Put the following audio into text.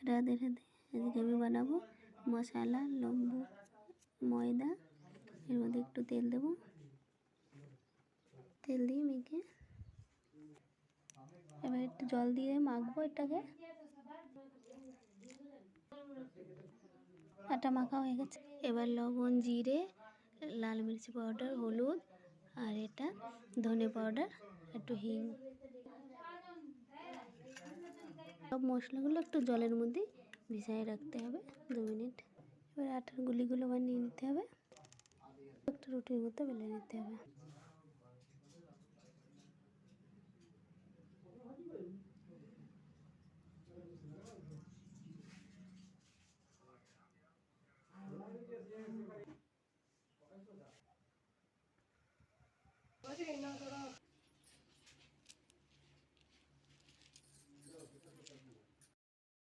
রাধে রাধে। আজকে আমি বানাবো মশলা লম্বু ময়দা, এর মধ্যে একটু তেল দেবো, তেল দিয়ে মেখে এবার একটু জল দিয়ে মাখবো এটাকে। আটা মাখা হয়ে গেছে। এবার লবণ, জিরে, লাল মির্চি পাউডার, হলুদ আর এটা ধনে পাউডার, একটু হিং, সব মশলাগুলো একটু জলের মধ্যে ভিজিয়ে রাখতে হবে 2 মিনিট। এবার আটার গুলিগুলো বানিয়ে নিতে হবে, একটা রুটির মতো বেলে নিতে হবে।